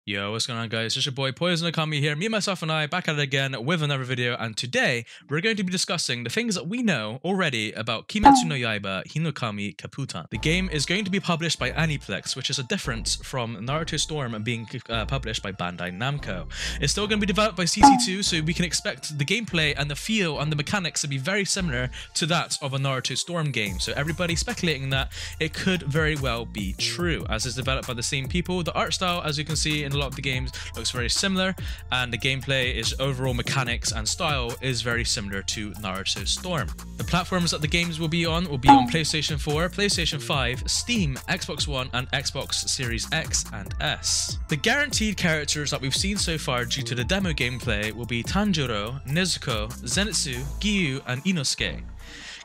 Yo, what's going on, guys? It's your boy Poison Akami here. Me, myself, and I back at it again with another video. And today we're going to be discussing the things that we know already about Kimetsu no Yaiba Hinokami Kaputan. The game is going to be published by Aniplex, which is a difference from Naruto Storm being published by Bandai Namco. It's still going to be developed by CC2, so we can expect the gameplay and the feel and the mechanics to be very similar to that of a Naruto Storm game. So everybody's speculating that it could very well be true, as it's developed by the same people. The art style, as you can see in a lot of the games, looks very similar, and the gameplay is overall mechanics and style is very similar to Naruto Storm. The platforms that the games will be on PlayStation 4, PlayStation 5, Steam, Xbox One, and Xbox Series X and S. The guaranteed characters that we've seen so far due to the demo gameplay will be Tanjiro, Nezuko, Zenitsu, Giyu, and Inosuke.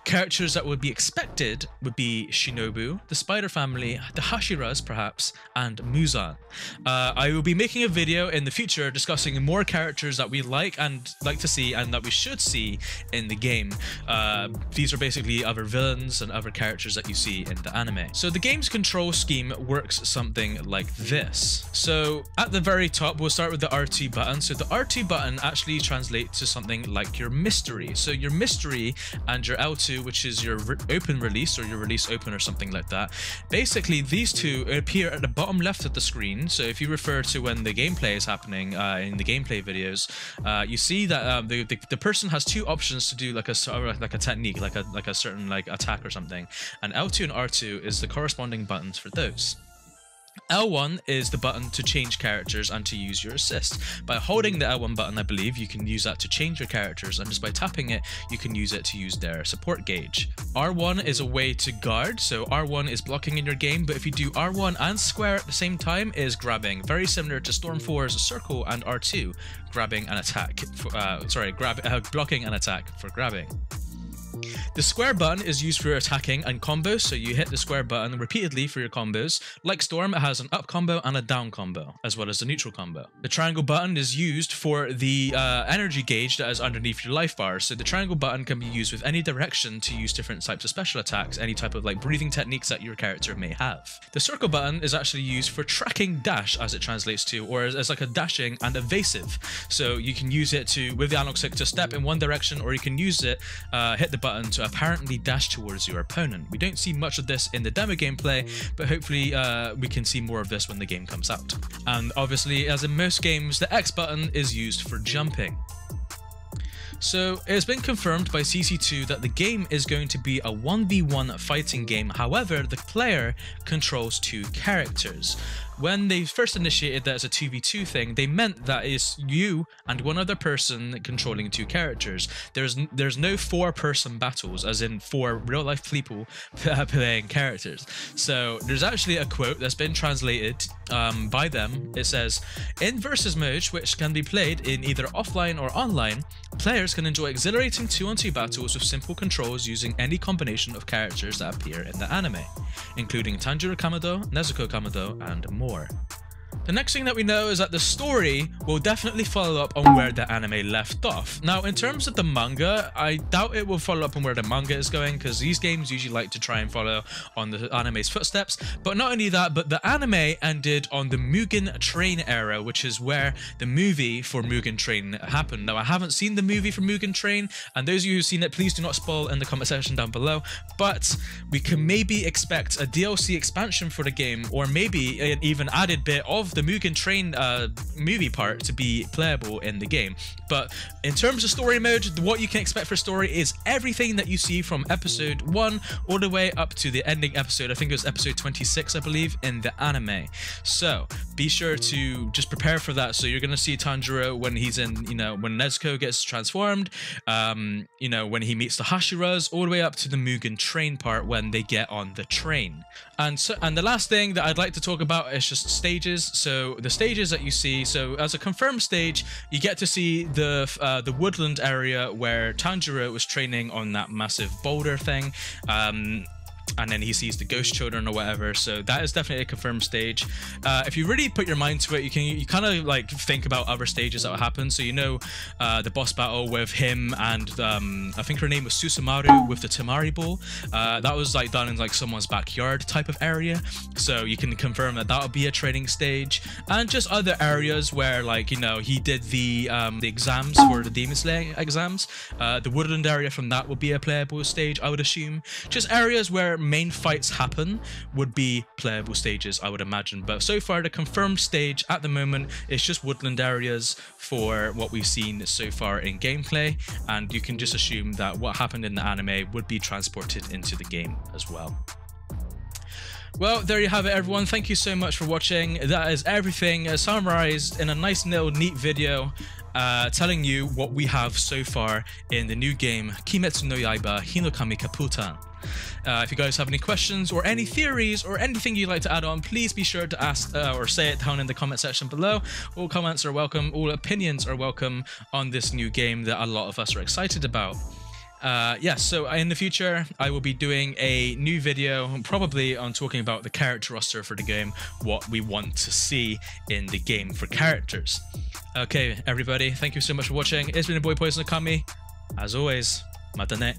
Characters that would be expected would be Shinobu, the Spider Family, the Hashiras perhaps, and Muzan. I will be making a video in the future discussing more characters that we like to see and that we should see in the game. These are basically other villains and other characters that you see in the anime. So the game's control scheme works something like this. So at the very top, we'll start with the R2 button. So the R2 button actually translates to something like your mystery. So your mystery and your L2, which is your open release or your release open or something like that. Basically, these two appear at the bottom left of the screen. So if you refer to when the gameplay is happening in the gameplay videos, you see that the person has two options to do like a technique, like a certain attack or something. And L2 and R2 is the corresponding buttons for those. L1 is the button to change characters and to use your assist. By holding the L1 button, I believe, you can use that to change your characters, and just by tapping it, you can use it to use their support gauge. R1 is a way to guard, so R1 is blocking in your game, but if you do R1 and square at the same time, is grabbing. Very similar to Storm 4's circle and R2, grabbing and attack. Blocking and attack for grabbing. The square button is used for attacking and combos, so you hit the square button repeatedly for your combos. Like Storm, it has an up combo and a down combo, as well as the neutral combo. The triangle button is used for the energy gauge that is underneath your life bar, so the triangle button can be used with any direction to use different types of special attacks, any type of breathing techniques that your character may have. The circle button is actually used for tracking dash, as it translates to, or as like a dashing and evasive. So you can use it to, with the analog stick, to step in one direction, or you can use it, hit the button to apparently dash towards your opponent. We don't see much of this in the demo gameplay, but hopefully we can see more of this when the game comes out. And obviously, as in most games, the X button is used for jumping. So it has been confirmed by CC2 that the game is going to be a 1v1 fighting game. However, the player controls two characters. When they first initiated that as a 2v2 thing, they meant that it's you and one other person controlling two characters. There's no four-person battles, as in four real-life people playing characters. So there's actually a quote that's been translated by them. It says, "In versus mode, which can be played in either offline or online, players can enjoy exhilarating 2-on-2 battles with simple controls using any combination of characters that appear in the anime, including Tanjiro Kamado, Nezuko Kamado, and more." The next thing that we know is that the story will definitely follow up on where the anime left off. Now, in terms of the manga, I doubt it will follow up on where the manga is going, because these games usually like to try and follow on the anime's footsteps. But not only that, but the anime ended on the Mugen Train era, which is where the movie for Mugen Train happened. Now, I haven't seen the movie for Mugen Train, and those of you who've seen it, please do not spoil in the comment section down below. But we can maybe expect a DLC expansion for the game, or maybe an even added bit of the Mugen Train movie part to be playable in the game. But in terms of story mode, what you can expect for story is everything that you see from episode 1 all the way up to the ending episode. I think it was episode 26, I believe, in the anime. So be sure to just prepare for that. So you're going to see Tanjiro when he's in, when Nezuko gets transformed, when he meets the Hashiras, all the way up to the Mugen Train part when they get on the train. And the last thing that I'd like to talk about is just stages. So the stages that you see, so as a confirmed stage, you get to see the woodland area where Tanjiro was training on that massive boulder thing. and then he sees the ghost children or whatever. So that is definitely a confirmed stage. If you really put your mind to it, you kind of like think about other stages that will happen. So the boss battle with him and I think her name was Susumaru with the Temari ball. That was like done in like someone's backyard type of area. So you can confirm that that would be a training stage, and just other areas where like he did the exams for the Demon Slayer exams. The woodland area from that would be a playable stage, I would assume. Just areas where main fights happen would be playable stages, I would imagine. But so far, the confirmed stage at the moment is just woodland areas for what we've seen so far in gameplay, and you can just assume that what happened in the anime would be transported into the game as well. Well, there you have it, everyone. Thank you so much for watching. That is everything summarized in a nice little neat video telling you what we have so far in the new game Kimetsu no Yaiba Hinokami Kaputan. If you guys have any questions or any theories or anything you'd like to add on, please be sure to ask or say it down in the comment section below. All comments are welcome, all opinions are welcome on this new game that a lot of us are excited about. Yes, so in the future I will be doing a new video probably on talking about the character roster for the game, what we want to see in the game for characters. Okay, everybody, thank you so much for watching. It's been your boy Poison Okami. As always, mata ne.